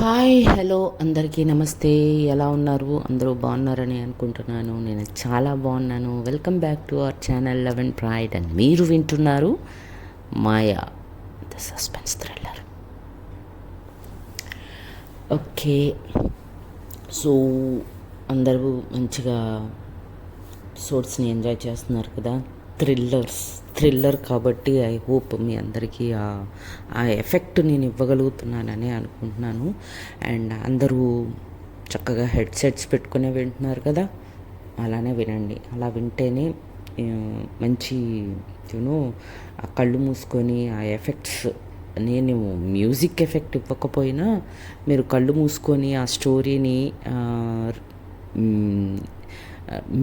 Hi hello అందరికీ నమస్తే. ఎలా ఉన్నారు? అందరూ బాగున్నారని అనుకుంటున్నాను. నేను చాలా బాగున్నాను. Welcome back to our channel love and pride. And మీరు వింటున్నారు Maya the suspense thriller. Okay, so అందరూ మంచిగా ఎపిసోడ్స్ని ఎంజాయ్ చేస్తున్నారు కదా. థ్రిల్లర్ కాబట్టి ఐ హోప్ మీ అందరికీ ఆ ఎఫెక్ట్ నేను ఇవ్వగలుగుతున్నానని అనుకుంటున్నాను. అండ్ అందరూ చక్కగా హెడ్సెట్స్ పెట్టుకునే వింటున్నారు కదా, అలానే వినండి. అలా వింటేనే మంచి యూనో ఆ కళ్ళు మూసుకొని ఆ ఎఫెక్ట్స్, నేను మ్యూజిక్ ఎఫెక్ట్ ఇవ్వకపోయినా మీరు కళ్ళు మూసుకొని ఆ స్టోరీని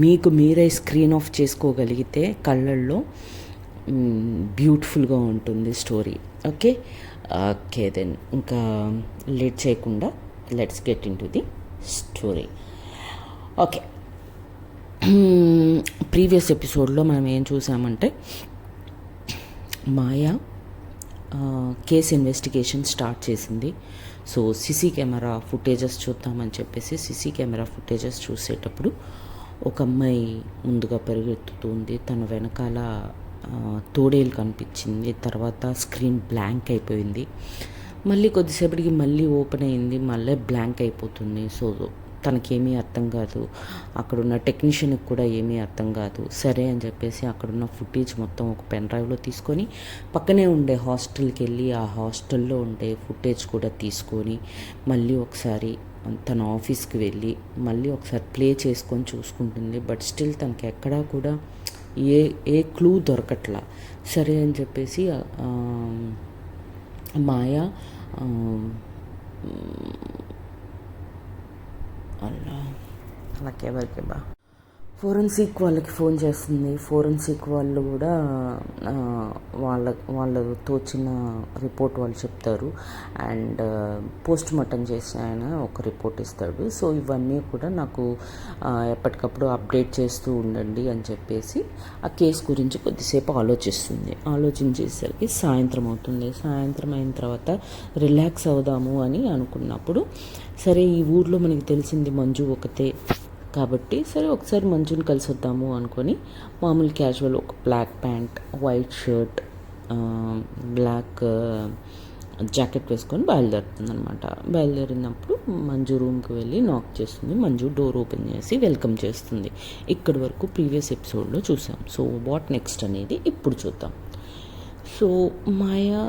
మీకు మీరే స్క్రీన్ ఆఫ్ చేసుకోగలిగితే కళ్ళల్లో బ్యూటిఫుల్గా ఉంటుంది స్టోరీ. ఓకే ఓకే దెన్ ఇంకా లేట్ చేయకుండా let's get in to the story. Okay, previous ఎపిసోడ్లో మనం ఏం చూసామంటే మాయా కేస్ ఇన్వెస్టిగేషన్ స్టార్ట్ చేసింది. సో సీసీ కెమెరా ఫుటేజెస్ చూద్దామని చెప్పేసి సీసీ కెమెరా ఫుటేజెస్ చూసేటప్పుడు ఒక అమ్మాయి ముందుగా పరిగెత్తుతుంది. తన వెనకాల తోడేలు కనిపించింది. తర్వాత స్క్రీన్ బ్లాంక్ అయిపోయింది. మళ్ళీ కొద్దిసేపటికి మళ్ళీ ఓపెన్ అయింది, మళ్ళీ బ్లాంక్ అయిపోతుంది. సో తనకేమీ అర్థం కాదు, అక్కడున్న టెక్నీషియన్కి కూడా ఏమీ అర్థం కాదు. సరే అని చెప్పేసి అక్కడున్న ఫుటేజ్ మొత్తం ఒక పెన్ డ్రైవ్లో తీసుకొని పక్కనే ఉండే హాస్టల్కి వెళ్ళి ఆ హాస్టల్లో ఉండే ఫుటేజ్ కూడా తీసుకొని మళ్ళీ ఒకసారి తన ఆఫీస్కి వెళ్ళి మళ్ళీ ఒకసారి ప్లే చేసుకొని చూసుకుంటుంది. బట్ స్టిల్ తనకి ఎక్కడా కూడా ఏ క్లూ దొరకట్లా. సరే అని చెప్పేసి మాయా అలా అలాకెవరికి ఫోరెన్సిక్ వాళ్ళకి ఫోన్ చేస్తుంది. ఫోరెన్సిక్ వాళ్ళు కూడా వాళ్ళ తోచిన రిపోర్ట్ వాళ్ళు చెప్తారు. అండ్ పోస్ట్ మార్టం చేసిన ఆయన ఒక రిపోర్ట్ ఇస్తాడు. సో ఇవన్నీ కూడా నాకు ఎప్పటికప్పుడు అప్డేట్ చేస్తూ ఉండండి అని చెప్పేసి ఆ కేసు గురించి కొద్దిసేపు ఆలోచించేసరికి సాయంత్రం అవుతుంది. సాయంత్రం అయిన తర్వాత రిలాక్స్ అవుదాము అని అనుకున్నప్పుడు సరే ఈ ఊర్లో మనకి తెలిసింది మంజు ఒకతే కాబట్టి సరే ఒకసారి మంజుని కలిసి వద్దాము అనుకొని మామూలు క్యాజువల్ ఒక black pant, white shirt, black jacket వేసుకొని బయలుదేరుతుంది అనమాట. బయలుదేరినప్పుడు మంజు రూమ్కి వెళ్ళి నాక్ చేస్తుంది. మంజు డోర్ ఓపెన్ చేసి వెల్కమ్ చేస్తుంది. ఇక్కడి వరకు ప్రీవియస్ ఎపిసోడ్లో చూసాం. సో వాట్ నెక్స్ట్ అనేది ఇప్పుడు చూద్దాం. సో మాయా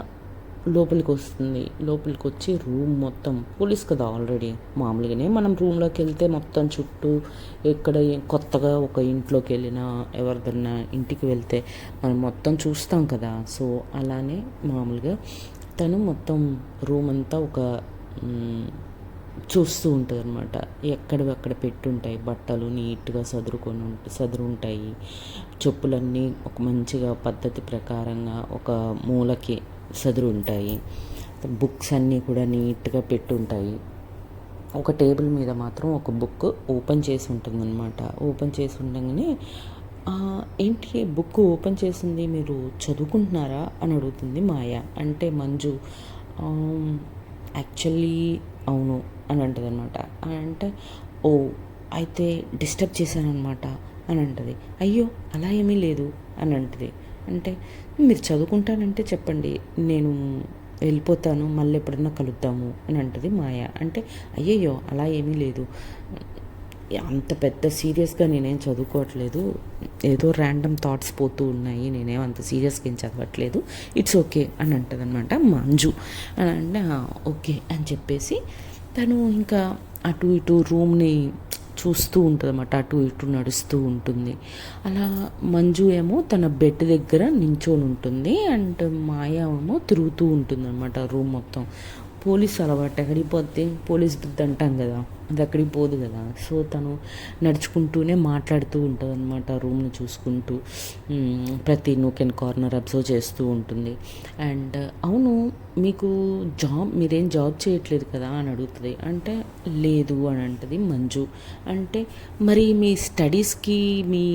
లోపలికి వస్తుంది. లోపలికి వచ్చి రూమ్ మొత్తం పోలీస్ కదా ఆల్రెడీ. మామూలుగానే మనం రూమ్లోకి వెళ్తే మొత్తం చుట్టూ ఎక్కడ కొత్తగా ఒక ఇంట్లోకి వెళ్ళినా ఎవరిదన్నా ఇంటికి వెళ్తే మనం మొత్తం చూస్తాం కదా. సో అలానే మామూలుగా తను మొత్తం రూమ్ అంతా ఒక చూస్తూ ఉంటుంది అనమాట. ఎక్కడక్కడ పెట్టుంటాయి బట్టలు నీట్గా సదురు ఉంటాయి. చెప్పులన్నీ ఒక మంచిగా పద్ధతి ప్రకారంగా ఒక మూలకి సదురు ఉంటాయి. బుక్స్ అన్నీ కూడా నీట్గా పెట్టుంటాయి. ఒక టేబుల్ మీద మాత్రం ఒక బుక్ ఓపెన్ చేసి ఉంటుందన్నమాట. ఓపెన్ చేసి ఉండగానే ఏంటి బుక్ ఓపెన్ చేసింది, మీరు చదువుకుంటున్నారా అని అడుగుతుంది మాయ. అంటే మంజు యాక్చువల్లీ అవును అని అంటుంది అనమాట. అంటే ఓ అయితే డిస్టర్బ్ చేశానమాట అని అంటుంది. అయ్యో అలా ఏమీ లేదు అని అంటుంది. అంటే మీరు చదువుకుంటానంటే చెప్పండి, నేను వెళ్ళిపోతాను, మళ్ళీ ఎప్పుడన్నా కలుద్దాము అని అంటుంది మాయ. అంటే అయ్యయ్యో అలా ఏమీ లేదు, అంత పెద్ద సీరియస్గా నేనేం చదువుకోవట్లేదు, ఏదో ర్యాండమ్ థాట్స్ పోతూ ఉన్నాయి, నేనేం అంత సీరియస్గా ఏం చదవట్లేదు, ఇట్స్ ఓకే అని అంటుంది అనమాట మంజు. అని అంటే ఓకే అని చెప్పేసి తను ఇంకా అటు ఇటు రూమ్ని చూస్తూ ఉంటుంది అన్నమాట. అటు ఇటు నడుస్తూ ఉంటుంది. అలా మంజు ఏమో తన బెడ్ దగ్గర నించొని ఉంటుంది. అండ్ మాయ ఏమో తిరుగుతూ ఉంటుంది అనమాట రూమ్ మొత్తం. పోలీస్ అలవాటు, ఎక్కడికి పోతే పోలీస్ బుద్ధి అంటాం కదా, అది అక్కడికి పోదు కదా. సో తను నడుచుకుంటూనే మాట్లాడుతూ ఉంటుంది అనమాట, రూమ్ని చూసుకుంటూ ప్రతి నూక్ అండ్ కార్నర్ అబ్జర్వ్ చేస్తూ ఉంటుంది. అండ్ అవును మీకు మీరేం జాబ్ చేయట్లేదు కదా అని అడుగుతుంది. అంటే లేదు అని అంటుంది మంజు. అంటే మరి మీ స్టడీస్కి మీ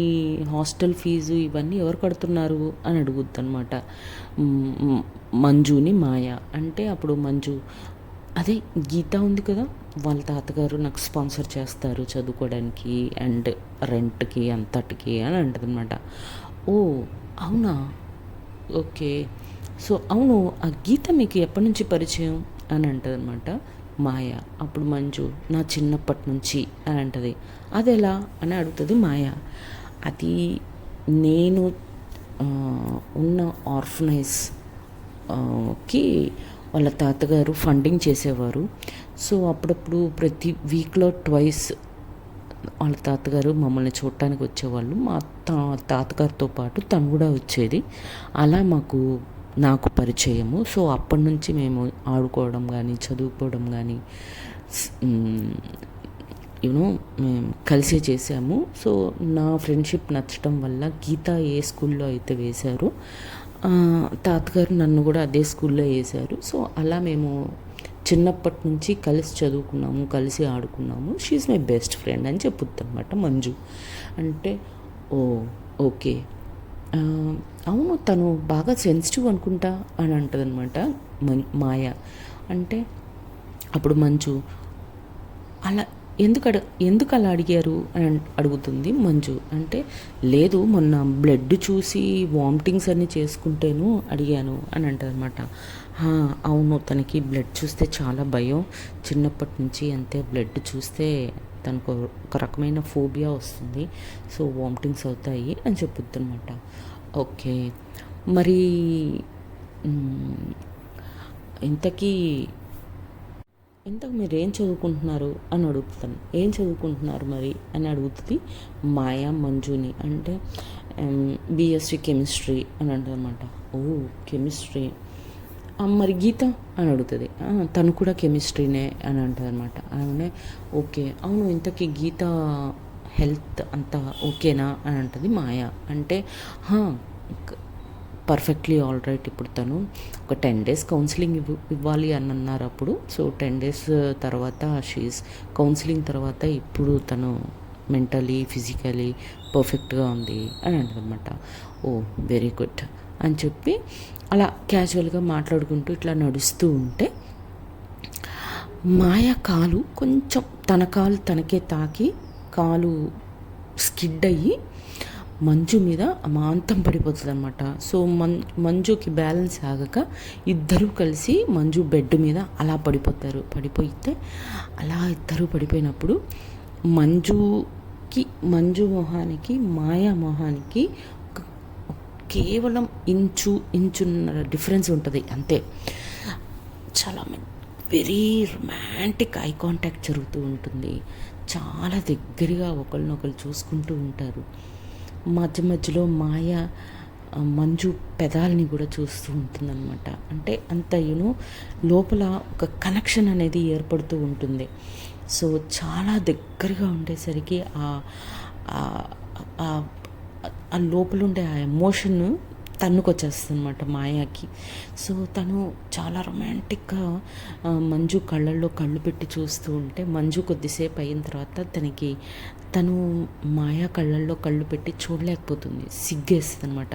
హాస్టల్ ఫీజు ఇవన్నీ ఎవరు కడుతున్నారు అని అడుగుద్ది అనమాట మంజుని మాయ. అంటే అప్పుడు మంజు అదే గీత ఉంది కదా, వాళ్ళ తాతగారు నాకు స్పాన్సర్ చేస్తారు చదువుకోవడానికి అండ్ రెంట్కి అంతటికి అని అంటదనమాట. ఓ అవునా, ఓకే. సో అవును, ఆ గీత మీకు ఎప్పటి నుంచి పరిచయం అని అంటదనమాట మాయ. అప్పుడు మంజు నా చిన్నప్పటి నుంచి అని అంటది. అదెలా అని అడుగుతుంది మాయ. అది నేను ఆ, ఉన్న ఆర్ఫనైజ్ కి వాళ్ళ తాతగారు ఫండింగ్ చేసేవారు. సో అప్పుడప్పుడు ప్రతి వీక్లో ట్వైస్ వాళ్ళ తాతగారు మమ్మల్ని చూడటానికి వచ్చేవాళ్ళు. మా తాతగారితో పాటు తను కూడా వచ్చేది. అలా నాకు పరిచయము. సో అప్పటి నుంచి మేము ఆడుకోవడం కానీ చదువుకోవడం కానీ యూనో మేము కలిసే చేసాము. సో నా ఫ్రెండ్షిప్ నచ్చడం వల్ల గీత ఏ స్కూల్లో అయితే వేశారో తాతగారు నన్ను కూడా అదే స్కూల్లో వేశారు. సో అలా మేము చిన్నప్పటి నుంచి కలిసి చదువుకున్నాము, కలిసి ఆడుకున్నాము. షీఈ్ మై బెస్ట్ ఫ్రెండ్ అని చెప్పుద్ది అనమాట మంజు. అంటే ఓ ఓకే, అవును తను బాగా సెన్సిటివ్ అనుకుంటా అని అంటుంది అనమాట మాయ. అంటే అప్పుడు మంజు అలా ఎందుకు అలా అడిగారు అని అడుగుతుంది మంజు. అంటే లేదు, మొన్న బ్లడ్ చూసి వామిటింగ్స్ అన్నీ చేసుకుంటేను అడిగాను అని అంటుంది అనమాట. అవును, తనకి బ్లడ్ చూస్తే చాలా భయం చిన్నప్పటి నుంచి. అంతే, బ్లడ్ చూస్తే తనకు ఒక రకమైన ఫోబియా వస్తుంది. సో వామిటింగ్స్ అవుతాయి అని చెప్పుద్ది అనమాట. ఓకే, మరి ఇంతకీ ఇంతకు మీరు ఏం చదువుకుంటున్నారు అని అడుగుతాను. ఏం చదువుకుంటున్నారు మరి అని అడుగుతుంది మాయా మంజుని. అంటే బీఎస్సీ కెమిస్ట్రీ అని అంటదన్నమాట. ఓ కెమిస్ట్రీ, మరి గీత అని అడుగుతుంది. తను కూడా కెమిస్ట్రీనే అని అంటుంది అనమాట. ఆమె ఓకే, అవును ఇంతకీ గీత హెల్త్ అంతా ఓకేనా అని అంటుంది మాయ. అంటే పర్ఫెక్ట్లీ ఆల్ రైట్. ఇప్పుడు తను ఒక 10 days కౌన్సిలింగ్ ఇవ్వాలి అని అన్నారు అప్పుడు. సో 10 days తర్వాత కౌన్సిలింగ్ తర్వాత ఇప్పుడు తను మెంటలీ ఫిజికలీ పర్ఫెక్ట్గా ఉంది అని అంటదన్నమాట. ఓ వెరీ గుడ్ అని చెప్పి అలా క్యాజువల్గా మాట్లాడుకుంటూ ఇట్లా నడుస్తూ ఉంటే మాయ కాలు కొంచెం తన కాలు తనకే తాకి కాలు స్కిడ్ అయ్యి మంజు మీద అమాంతం పడిపోతుంది అనమాట. సో మంజుకి బ్యాలెన్స్ ఆగక ఇద్దరూ కలిసి మంజు బెడ్ మీద అలా పడిపోతే అలా ఇద్దరు పడిపోయినప్పుడు మంజు మొహానికి మాయా మొహానికి కేవలం ఇంచున్నర డిఫరెన్స్ ఉంటుంది అంతే. చాలా వెరీ రొమాంటిక్ ఐ కాంటాక్ట్ జరుగుతూ ఉంటుంది. చాలా దగ్గరగా ఒకరినొకరు చూసుకుంటూ ఉంటారు. మధ్య మధ్యలో మాయ మంజు పెదాలని కూడా చూస్తూ ఉంటుందన్నమాట. అంటే అంత లోపల ఒక కనెక్షన్ అనేది ఏర్పడుతూ ఉంటుంది. సో చాలా దగ్గరగా ఉండేసరికి ఆ లోపల ఉండే ఆ ఎమోషన్ తన్నుకొచ్చేస్తుంది అనమాట మాయాకి. సో తను చాలా రొమాంటిక్గా మంజు కళ్ళల్లో కళ్ళు పెట్టి చూస్తూ ఉంటే మంజు కొద్దిసేపు అయిన తర్వాత తను మాయా కళ్ళల్లో కళ్ళు పెట్టి చూడలేకపోతుంది, సిగ్గేస్తుంది అనమాట.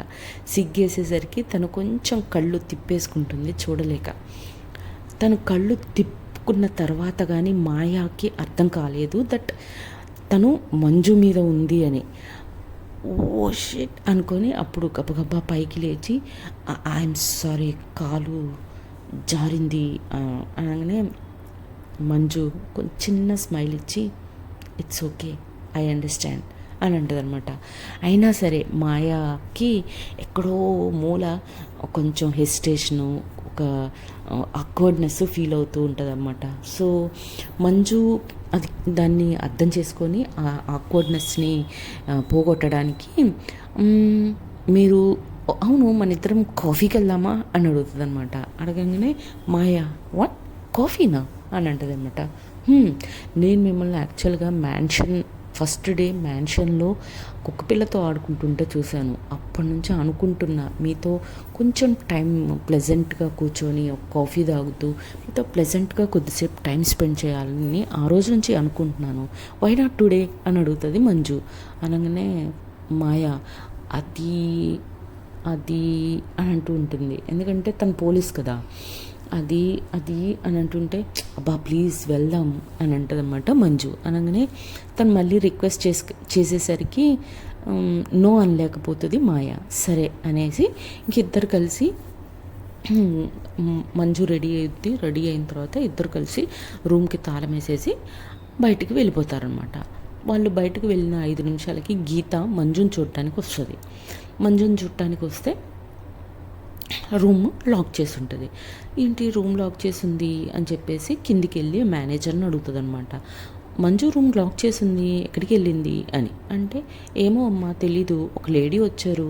సిగ్గేసేసరికి తను కొంచెం కళ్ళు తిప్పేసుకుంటుంది చూడలేక. తను కళ్ళు తిప్పుకున్న తర్వాత కానీ మాయాకి అర్థం కాలేదు దట్ తను మంజు మీద ఉంది అని. ఓ షిట్ అనుకొని అప్పుడు గబగబా పైకి లేచి ఐఎమ్ సారీ కాలు జారింది అనగానే మంజు కొంచెం చిన్న స్మైల్ ఇచ్చి ఇట్స్ ఓకే ఐ అండర్స్టాండ్ అని అంటుంది అనమాట. అయినా సరే మాయాకి ఎక్కడో మూల కొంచెం హెసిటేషను, ఒక ఆక్వర్డ్నెస్ ఫీల్ అవుతూ ఉంటుంది అన్నమాట. సో మంజు దాన్ని అర్థం చేసుకొని ఆ ఆక్వర్డ్నెస్ని పోగొట్టడానికి మీరు అవును మన ఇద్దరం కాఫీకి వెళ్దామా అని అడుగుతుంది అనమాట. అడగంగానే మాయా వాట్ కాఫీనా అని అంటుంది అనమాట. నేను మిమ్మల్ని యాక్చువల్గా ఫస్ట్ డే మ్యాన్షన్లో కుక్కపిల్లతో ఆడుకుంటుంటే చూశాను. అప్పటి నుంచి అనుకుంటున్నా మీతో కొంచెం టైం ప్లెజెంట్గా కూర్చొని ఒక కాఫీ తాగుతూ మీతో ప్లెజెంట్గా కొద్దిసేపు టైం స్పెండ్ చేయాలని ఆ రోజు నుంచి అనుకుంటున్నాను. వై నాట్ టుడే అని అడుగుతుంది మంజు. అనగానే మాయా అది అని అంటూ ఉంటుంది. ఎందుకంటే తను పోలీస్ కదా. అది అది అని అంటుంటే అబ్బా ప్లీజ్ వెళ్దాం అని అంటదన్నమాట మంజు. అనగానే తను మళ్ళీ రిక్వెస్ట్ చేసేసరికి నో అనలేకపోతుంది మాయ. సరే అనేసి ఇంకిద్దరు కలిసి మంజు రెడీ అయిన తర్వాత ఇద్దరు కలిసి రూమ్కి తాళం వేసేసి బయటికి వెళ్ళిపోతారనమాట. వాళ్ళు బయటకు వెళ్ళిన 5 నిమిషాలకి గీత మంజుని చూడటానికి వస్తుంది. మంజుని చూడటానికి వస్తే రూమ్ లాక్ చేసి ఉంటుంది. ఏంటి రూమ్ లాక్ చేసింది అని చెప్పేసి కిందికి వెళ్ళి మేనేజర్ని అడుగుతుంది అనమాట. మంజు రూమ్ లాక్ చేసింది, ఎక్కడికి వెళ్ళింది అని. అంటే ఏమో అమ్మా తెలీదు, ఒక లేడీ వచ్చారు,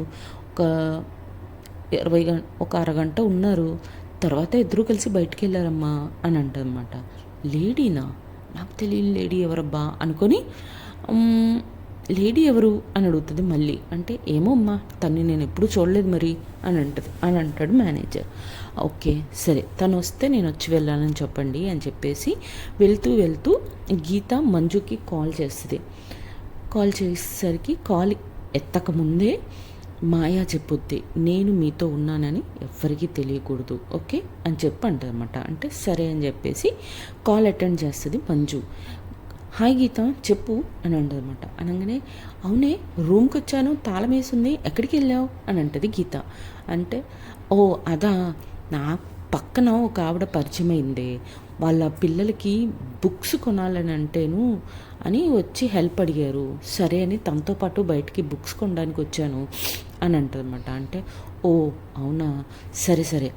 ఒక అరగంట ఉన్నారు, తర్వాత ఇద్దరు కలిసి బయటికి వెళ్ళారమ్మా అని అంటదన్నమాట. లేడీనా? నాకు తెలియని లేడీ ఎవరబ్బా అనుకొని లేడీ ఎవరు అని అడుగుతుంది మళ్ళీ. అంటే ఏమో అమ్మా తన్ని నేను ఎప్పుడూ చూడలేదు మరి అని అంటాడు మేనేజర్. ఓకే సరే, తను వస్తే నేను వచ్చి వెళ్ళానని చెప్పండి అని చెప్పేసి వెళ్తూ గీత మంజుకి కాల్ చేస్తుంది. కాల్ చేసేసరికి కాల్ ఎత్తకముందే మాయా చెప్పుద్ది, నేను మీతో ఉన్నానని ఎవ్వరికీ తెలియకూడదు, ఓకే అని అంటదన్నమాట. అంటే సరే అని చెప్పేసి కాల్ అటెండ్ చేస్తుంది మంజు. హాయ్ గీత చెప్పు అని అంటదన్నమాట. అనగానే అవునే రూమ్కి వచ్చాను, తాళం వేసింది, ఎక్కడికి వెళ్ళావు అని అంటది గీత. అంటే ఓ అదా, నా పక్కన ఒక ఆవిడ పరిచయం అయింది, వాళ్ళ పిల్లలకి బుక్స్ కొనాలని అంటేను అని వచ్చి హెల్ప్ అడిగారు, సరే అని తనతో పాటు బయటికి బుక్స్ కొనడానికి వచ్చాను అని అంటదన్నమాట. అంటే ఓ అవునా, సరే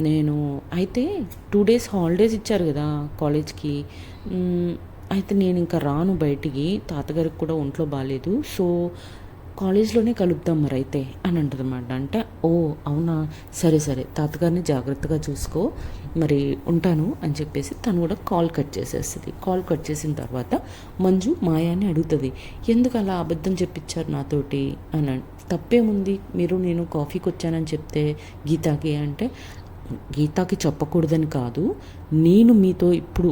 నేను అయితే 2 days హాలిడేస్ ఇచ్చారు కదా కాలేజ్కి, అయితే నేను ఇంకా రాను బయటికి, తాతగారికి కూడా ఒంట్లో బాగాలేదు, సో కాలేజ్లోనే కలుద్దాం మరి అయితే అని అంటదన్నమాట. అంటే ఓ అవునా, సరే తాతగారిని జాగ్రత్తగా చూసుకో, మరి ఉంటాను అని చెప్పేసి తను కూడా కాల్ కట్ చేసేస్తుంది. కాల్ కట్ చేసిన తర్వాత మంజు మాయాని అడుగుతుంది, ఎందుకు అలా అబద్ధం చెప్పించారు నాతోటి అని. తప్పేముంది, నేను కాఫీకి వచ్చానని చెప్తే గీతాకి. అంటే గీతాకి చెప్పకూడదని కాదు, నేను మీతో ఇప్పుడు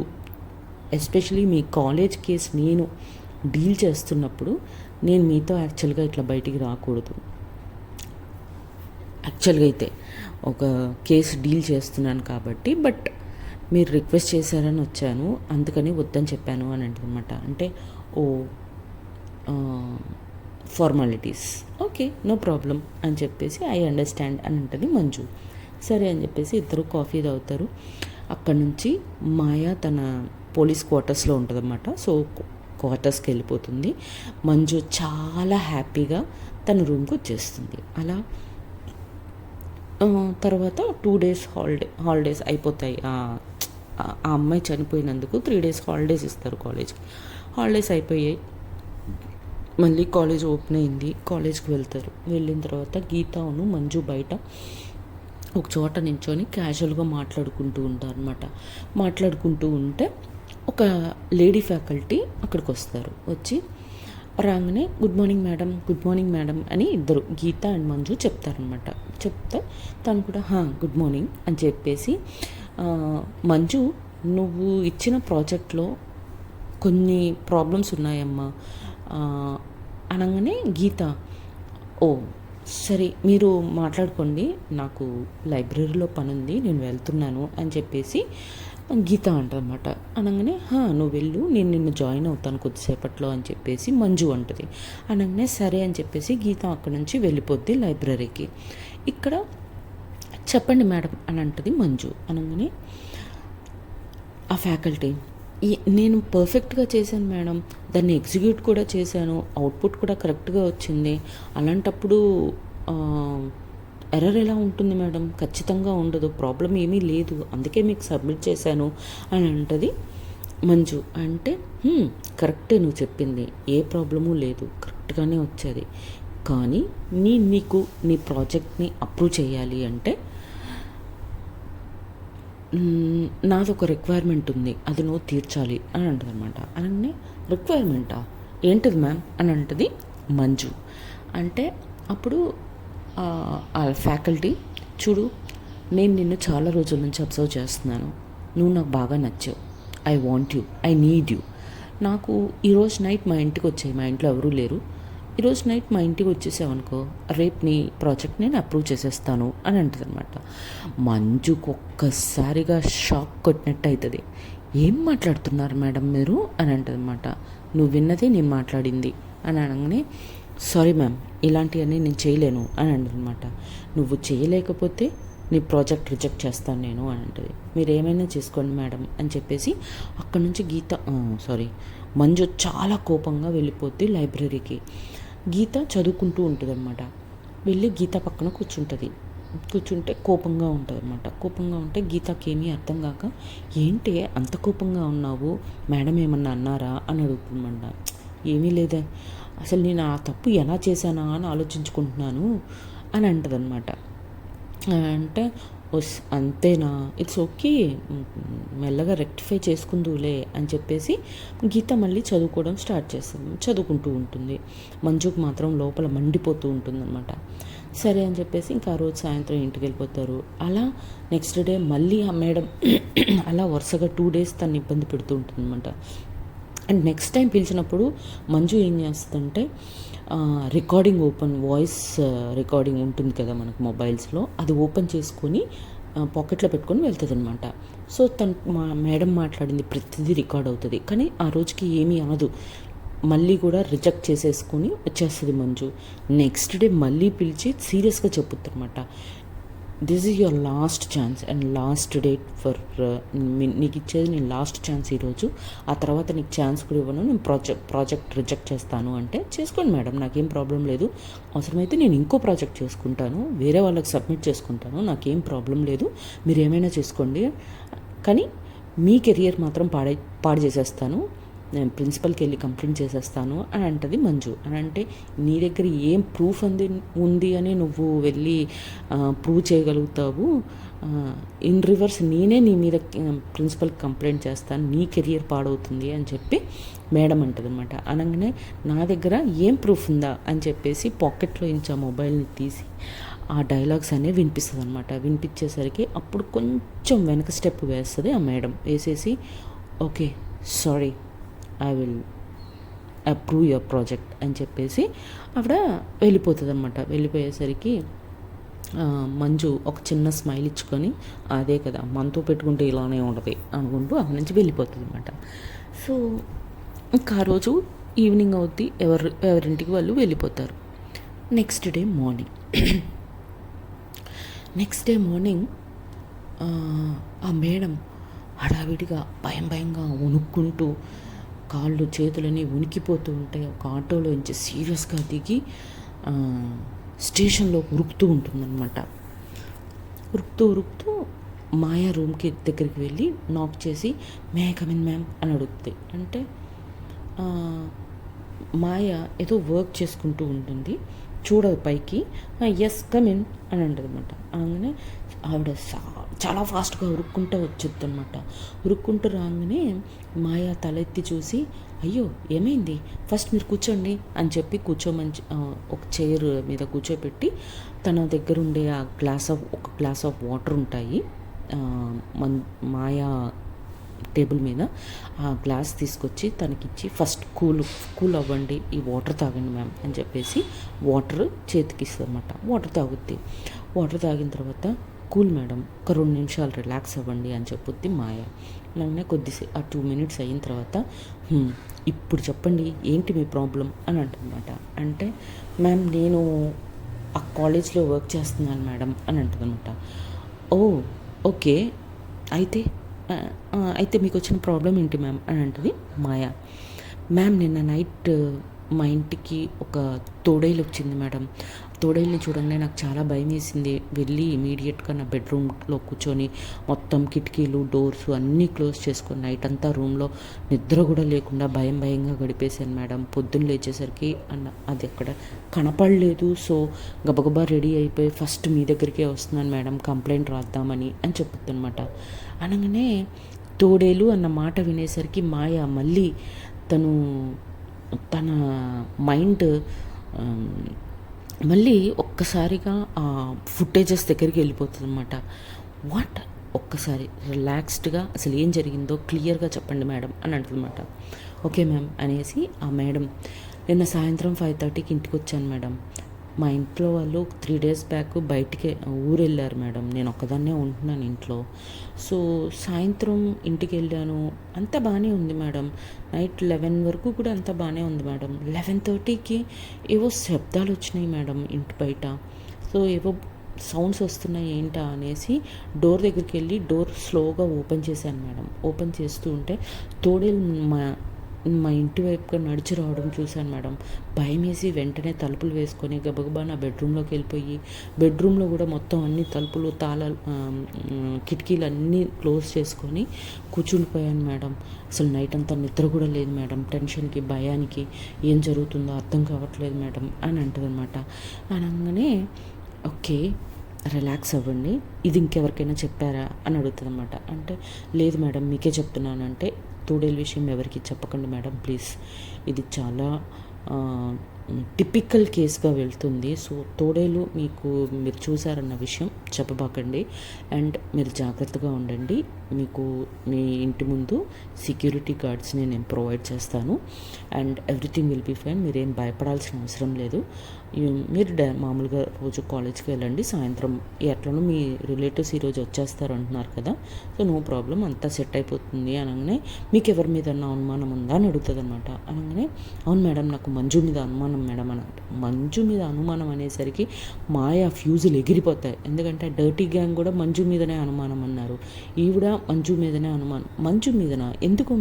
ఎస్పెషలీ మీ కాలేజ్ కేసు నేను డీల్ చేస్తున్నప్పుడు నేను మీతో యాక్చువల్గా ఇట్లా బయటికి రాకూడదు. యాక్చువల్గా అయితే ఒక కేసు డీల్ చేస్తున్నాను కాబట్టి, బట్ మీరు రిక్వెస్ట్ చేశారని వచ్చాను, అందుకని వద్దని చెప్పాను అని అంటదన్నమాట. అంటే ఓ ఫార్మాలిటీస్, ఓకే నో ప్రాబ్లం అని చెప్పేసి ఐ అండర్స్టాండ్ అని అంటది మంజు. సరే అని చెప్పేసి ఇద్దరు కాఫీ తాగుతారు. అక్కడ నుంచి మాయా తన పోలీస్ క్వార్టర్స్లో ఉంటుందన్నమాట. సో క్వార్టర్స్కి వెళ్ళిపోతుంది. మంజు చాలా హ్యాపీగా తన రూమ్కి వచ్చేస్తుంది. అలా తర్వాత 2 days హాలిడేస్ అయిపోతాయి. ఆ అమ్మాయి చనిపోయినందుకు 3 days హాలిడేస్ ఇస్తారు కాలేజ్కి. హాలిడేస్ అయిపోయాయి, మళ్ళీ కాలేజ్ ఓపెన్ అయింది, కాలేజ్కి వెళ్తారు. వెళ్ళిన తర్వాత గీతాను మంజు బయట ఒక చోట నించొని క్యాజువల్గా మాట్లాడుకుంటూ ఉంటారు అనమాట. మాట్లాడుకుంటూ ఉంటే ఒక లేడీ ఫ్యాకల్టీ అక్కడికి వస్తారు. వచ్చి రాగానే గుడ్ మార్నింగ్ మేడం అని ఇద్దరు గీత అండ్ మంజు చెప్తారనమాట. చెప్తే తను కూడా గుడ్ మార్నింగ్ అని చెప్పేసి, మంజు నువ్వు ఇచ్చిన ప్రాజెక్ట్లో కొన్ని ప్రాబ్లమ్స్ ఉన్నాయమ్మా అనగానే గీత ఓ సరే మీరు మాట్లాడుకోండి, నాకు లైబ్రరీలో పని ఉంది, నేను వెళ్తున్నాను అని చెప్పేసి గీత అంటదన్నమాట. అనగానే నువ్వు వెళ్ళు, నేను నిన్ను జాయిన్ అవుతాను కొద్దిసేపట్లో అని చెప్పేసి మంజు అంటది. అనగానే సరే అని చెప్పేసి గీత అక్కడి నుంచి వెళ్ళిపోద్ది లైబ్రరీకి. ఇక్కడ చెప్పండి మేడం అని అంటది మంజు. అనగానే ఆ ఫ్యాకల్టీ నేను పర్ఫెక్ట్గా చేశాను మేడం, దాన్ని ఎగ్జిక్యూట్ కూడా చేశాను, అవుట్పుట్ కూడా కరెక్ట్గా వచ్చింది, అలాంటప్పుడు ఎర్రర్ ఎలా ఉంటుంది మేడం, ఖచ్చితంగా ఉండదు, ప్రాబ్లం ఏమీ లేదు, అందుకే మీకు సబ్మిట్ చేశాను అని అంటది మంజు. అంటే కరెక్టే నువ్వు చెప్పింది, ఏ ప్రాబ్లము లేదు, కరెక్ట్గానే వచ్చేది, కానీ నీకు నీ ప్రాజెక్ట్ని అప్రూవ్ చేయాలి అంటే నాదొక రిక్వైర్మెంట్ ఉంది, అది నువ్వు తీర్చాలి అని అంటది అనమాట. అనగానే రిక్వైర్మెంటా, ఏంటిది మ్యామ్ అని అంటది మంజు. అంటే అప్పుడు ఆ ఫ్యాకల్టీ, చూడు నేను నిన్ను చాలా రోజుల నుంచి అబ్జర్వ్ చేస్తున్నాను, నువ్వు నాకు బాగా నచ్చావు, I want you, I need you, నాకు ఈరోజు నైట్ మా ఇంటికి వచ్చాయి, మా ఇంట్లో ఎవరూ లేరు, ఈరోజు నైట్ మా ఇంటికి వచ్చేసావనుకో, రేపు నీ ప్రాజెక్ట్ నేను అప్రూవ్ చేసేస్తాను అని అంటుంది అనమాట. మంజుకు ఒక్కసారిగా షాక్ కొట్టినట్టు అవుతుంది. ఏం మాట్లాడుతున్నారు మేడం మీరు అని అంటుంది అనమాట. నువ్వు విన్నదే నేను మాట్లాడింది అని అనగానే, సారీ మ్యామ్, ఇలాంటివన్నీ నేను చేయలేను అని అంటుందన్నమాట. నువ్వు చేయలేకపోతే నీ ప్రాజెక్ట్ రిజెక్ట్ చేస్తాను నేను అని అంటుంది. మీరు ఏమైనా చేసుకోండి మేడం అని చెప్పేసి అక్కడి నుంచి మంజు చాలా కోపంగా వెళ్ళిపోద్ది లైబ్రరీకి. గీత చదువుకుంటూ ఉంటుంది అనమాట. వెళ్ళి గీత పక్కన కూర్చుంటే కోపంగా ఉంటుంది అనమాట. కోపంగా ఉంటే గీతకి ఏమీ అర్థం కాక, ఏంటి అంత కోపంగా ఉన్నావు, మేడం ఏమన్నా అన్నారా అని అడుగుతుందన్నమాట. ఏమీ లేదే, అసలు నేను ఆ తప్పు ఎలా చేశానా అని ఆలోచించుకుంటున్నాను అని అంటదన్నమాట. అంటే అంతేనా, ఇట్స్ ఓకే, మెల్లగా రెక్టిఫై చేసుకుందులే అని చెప్పేసి గీత మళ్ళీ చదువుకోవడం స్టార్ట్ చేస్తుంది. చదువుకుంటూ ఉంటుంది. మంజుకు మాత్రం లోపల మండిపోతూ ఉంటుందన్నమాట. సరే అని చెప్పేసి ఇంకా ఆ రోజు సాయంత్రం ఇంటికి వెళ్ళిపోతారు. అలా నెక్స్ట్ డే మళ్ళీ ఆ మేడం అలా వరుసగా 2 days తను ఇబ్బంది పెడుతూ ఉంటుందన్నమాట. అండ్ నెక్స్ట్ టైం పిలిచినప్పుడు మంజు ఏం చేస్తుందంటే, రికార్డింగ్ వాయిస్ రికార్డింగ్ ఉంటుంది కదా మనకు మొబైల్స్లో, అది ఓపెన్ చేసుకొని పాకెట్లో పెట్టుకొని వెళ్తుంది అనమాట. సో మా మేడం మాట్లాడింది ప్రతిదీ రికార్డ్ అవుతుంది. కానీ ఆ రోజుకి ఏమీ అనదు. మళ్ళీ కూడా రిజెక్ట్ చేసేసుకొని వచ్చేస్తుంది మంజు. నెక్స్ట్ డే మళ్ళీ పిలిచి సీరియస్గా చెప్పుద్ది అనమాట. This is your last chance and last date for నీకు ఇచ్చేది నేను లాస్ట్ ఛాన్స్ ఈరోజు. ఆ తర్వాత నీకు ఛాన్స్ కూడా ఇవ్వను, నేను ప్రాజెక్ట్ రిజెక్ట్ చేస్తాను అంటే చేసుకోండి మేడం, నాకేం ప్రాబ్లం లేదు. అవసరమైతే నేను ఇంకో ప్రాజెక్ట్ చేసుకుంటాను, వేరే వాళ్ళకి సబ్మిట్ చేసుకుంటాను, నాకేం ప్రాబ్లం లేదు, మీరు ఏమైనా చేసుకోండి, కానీ మీ కెరియర్ మాత్రం పాడు చేసేస్తాను, నేను ప్రిన్సిపల్కి వెళ్ళి కంప్లైంట్ చేసేస్తాను అని అంటది మంజు. అని అంటే, నీ దగ్గర ఏం ప్రూఫ్ ఉంది అని నువ్వు వెళ్ళి ప్రూవ్ చేయగలుగుతావు, ఇన్ రివర్స్ నేనే నీ మీద ప్రిన్సిపల్కి కంప్లైంట్ చేస్తాను, నీ కెరియర్ పాడవుతుంది అని చెప్పి మేడం అంటది అనమాట. అనగానే నా దగ్గర ఏం ప్రూఫ్ ఉందా అని చెప్పేసి పాకెట్లో ఇంచా మొబైల్ని తీసి ఆ డైలాగ్స్ అనేవి వినిపిస్తుంది అనమాట. వినిపించేసరికి అప్పుడు కొంచెం వెనక స్టెప్ వేస్తుంది ఆ మేడం. వేసేసి okay sorry, I will approve your project అని చెప్పేసి ఆవిడ వెళ్ళిపోతుంది అనమాట. వెళ్ళిపోయేసరికి మంజు ఒక చిన్న స్మైల్ ఇచ్చుకొని, అదే కదా మనతో పెట్టుకుంటే ఇలానే ఉంటుంది అనుకుంటూ అక్కడి నుంచి వెళ్ళిపోతుంది అనమాట. సో ఇంకా ఆ రోజు ఈవినింగ్ అవుద్ది, ఎవరింటికి వాళ్ళు వెళ్ళిపోతారు. నెక్స్ట్ డే మార్నింగ్ ఆ మేడం హడావిడిగా భయంగా వణుక్కుంటూ కాళ్ళు చేతులని ఉనికిపోతూ ఉంటాయి. ఒక ఆటోలో నుంచి సీరియస్గా దిగి స్టేషన్లో ఉరుకుతూ ఉంటుందన్నమాట. ఉరుకుతూ మాయా రూమ్కి దగ్గరికి వెళ్ళి నాక్ చేసి, may I come in ma'am అని అడుగుతుంది. అంటే మాయ ఏదో వర్క్ చేసుకుంటూ ఉంటుంది, చూడదు పైకి. ఎస్ కమ్ ఇన్ అని అంటది అనమాట. అనగానే ఆవిడ చాలా ఫాస్ట్గా ఉరుక్కుంటూ వచ్చేది అనమాట. ఉరుక్కుంటూ రాగానే మాయా తలెత్తి చూసి, అయ్యో ఏమైంది, ఫస్ట్ మీరు కూర్చోండి అని చెప్పి ఒక చైర్ మీద కూర్చోపెట్టి తన దగ్గర ఉండే ఒక గ్లాస్ ఆఫ్ వాటర్ ఉంటాయి మాయా టేబుల్ మీద, ఆ గ్లాస్ తీసుకొచ్చి తనకిచ్చి, ఫస్ట్ కూల్ అవ్వండి, ఈ వాటర్ తాగండి మ్యామ్ అని చెప్పేసి వాటర్ చేతికి ఇస్తుంది అనమాట. వాటర్ తాగుద్ది. వాటర్ తాగిన తర్వాత, కూల్ మేడం, ఒక 2 నిమిషాలు రిలాక్స్ అవ్వండి అని చెప్పుద్ది మాయ. అలాగే కొద్దిసేపు ఆ 2 minutes అయిన తర్వాత, ఇప్పుడు చెప్పండి ఏంటి మీ ప్రాబ్లం అని అంటుందన్నమాట. అంటే మ్యామ్ నేను ఆ కాలేజ్లో వర్క్ చేస్తున్నాను మేడం అని అంటుందన్నమాట. ఓ ఓకే, అయితే మీకు వచ్చిన ప్రాబ్లం ఏంటి మ్యామ్ అని అంటుంది మాయ. మ్యామ్ నిన్న నైట్ మా ఇంటికి ఒక తోడేలు వచ్చింది మేడం. తోడేలుని చూడంగానే నాకు చాలా భయం వేసింది. వెళ్ళి ఇమీడియట్గా నా బెడ్రూమ్లో కూర్చొని మొత్తం కిటికీలు డోర్స్ అన్నీ క్లోజ్ చేసుకొని నైట్ అంతా రూమ్లో నిద్ర కూడా లేకుండా భయంగా గడిపేశాను మేడం. పొద్దున్న లేచేసరికి అది అక్కడ కనపడలేదు. సో గబగబా రెడీ అయిపోయి ఫస్ట్ మీ దగ్గరికే వస్తున్నాను మేడం, కంప్లైంట్ రాద్దామని అని చెప్పుద్ది అనమాట. అనగానే తోడేలు అన్న మాట వినేసరికి మాయ మళ్ళీ తన మైండ్ మళ్ళీ ఒక్కసారిగా ఆ ఫుటేజెస్ దగ్గరికి వెళ్ళిపోతుంది అనమాట. ఒక్కసారి రిలాక్స్డ్గా అసలు ఏం జరిగిందో క్లియర్గా చెప్పండి మేడం అని అంటుందన్నమాట. ఓకే మ్యామ్ అనేసి ఆ మేడం నిన్న సాయంత్రం 5:30కి ఇంటికి వచ్చాను మేడం. మా ఇంట్లో వాళ్ళు 3 days బ్యాక్ బయటికి ఊరు వెళ్ళారు మేడం. నేను ఒక్కదాన్నే ఉంటున్నాను ఇంట్లో. సో సాయంత్రం ఇంటికి వెళ్ళాను, అంతా బాగానే ఉంది మేడం. నైట్ 11 వరకు కూడా అంతా బాగానే ఉంది మేడం. 11:30కి ఏవో శబ్దాలు వచ్చినాయి మేడం ఇంటి బయట. సో ఏవో సౌండ్స్ వస్తున్నాయి ఏంటా అనేసి డోర్ దగ్గరికి వెళ్ళి డోర్ స్లోగా ఓపెన్ చేశాను మేడం. ఓపెన్ చేస్తూ ఉంటే తోడేలు మా ఇంటి వైపుగా నడిచి రావడం చూశాను మేడం. భయం వేసి వెంటనే తలుపులు వేసుకొని గబగబా నా బెడ్రూమ్లోకి వెళ్ళిపోయి బెడ్రూమ్లో కూడా మొత్తం అన్ని తలుపులు తాళాలు కిటికీలు అన్నీ క్లోజ్ చేసుకొని కూర్చుండిపోయాను మేడం. అసలు నైట్ అంతా నిద్ర కూడా లేదు మేడం. టెన్షన్కి భయానికి ఏం జరుగుతుందో అర్థం కావట్లేదు మేడం అని అంటదనమాట. అనగానే ఓకే రిలాక్స్ అవ్వండి, ఇది ఇంకెవరికైనా చెప్పారా అని అడుగుతుంది అనమాట. అంటే లేదు మేడం మీకే చెప్తున్నానంటే తోడేలు విషయం ఎవరికి చెప్పకండి మేడం ప్లీజ్, ఇది చాలా టిపికల్ కేస్గా వెళ్తుంది. సో తోడేలు మీరు చూసారన్న విషయం చెప్పబాకండి అండ్ మీరు జాగ్రత్తగా ఉండండి. మీకు మీ ఇంటి ముందు సెక్యూరిటీ గార్డ్స్ని నేను ప్రొవైడ్ చేస్తాను and everything will be fine. మీరేం భయపడాల్సిన అవసరం లేదు. మీరు మామూలుగా రోజు కాలేజ్కి వెళ్ళండి. సాయంత్రం ఎట్లనో మీ రిలేటివ్స్ ఈరోజు వచ్చేస్తారు అంటున్నారు కదా, సో నో ప్రాబ్లం, అంతా సెట్ అయిపోతుంది అనగానే మీకు ఎవరి మీద అనుమానం ఉందా అని అడుగుతుంది అనమాట. అనగానే అవును మేడం నాకు మంజు మీద అనుమానం మేడం అని. మంజు మీద అనుమానం అనేసరికి మాయా ఫ్యూజులు ఎగిరిపోతాయి. ఎందుకంటే డర్టీ గ్యాంగ్ కూడా మంజు మీదనే అనుమానం అన్నారు, ఈవిడ మంజు మీదనే అనుమానం. మంజు మీదనా,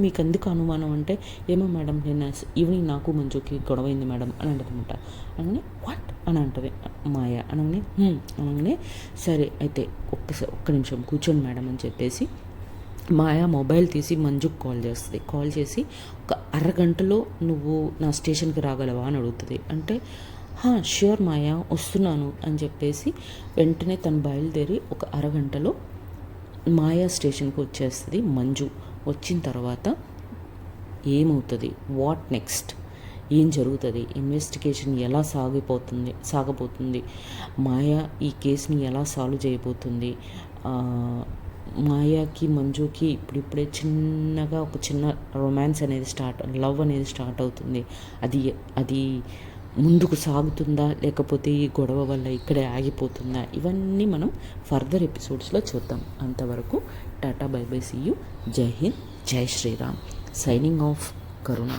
మీకు ఎందుకు అనుమానం అంటే ఏమో మేడం నిన్న ఈవినింగ్ నాకు మంజుకి గొడవైంది మేడం అని అంటదనమాట. అనగానే వాట్ అని అంటది మాయ. అనగానే సరే అయితే ఒక్క నిమిషం కూర్చోండి మేడం అని చెప్పేసి మాయా మొబైల్ తీసి మంజుకు కాల్ చేస్తుంది. కాల్ చేసి ఒక అరగంటలో నువ్వు నా స్టేషన్కి రాగలవా అని అడుగుతుంది. అంటే ష్యూర్ మాయా వస్తున్నాను అని చెప్పేసి వెంటనే తను బయలుదేరి ఒక అరగంటలో మాయా స్టేషన్కి వచ్చేస్తుంది మంజు. వచ్చిన తర్వాత ఏమవుతుంది, వాట్ నెక్స్ట్, ఏం జరుగుతుంది, ఇన్వెస్టిగేషన్ ఎలా సాగబోతుంది, మాయా ఈ కేసుని ఎలా సాల్వ్ చేయబోతుంది, మాయాకి మంజుకి ఇప్పుడిప్పుడే చిన్నగా ఒక చిన్న రొమాన్స్ అనేది లవ్ అనేది స్టార్ట్ అవుతుంది. అది ముందుకు సాగుతుందా లేకపోతే ఈ గొడవ వల్ల ఇక్కడే ఆగిపోతుందా, ఇవన్నీ మనం ఫర్దర్ ఎపిసోడ్స్లో చూద్దాం. అంతవరకు tata bye bye, see you, జై హింద్, జై శ్రీరామ్, సైనింగ్ ఆఫ్ కరుణ.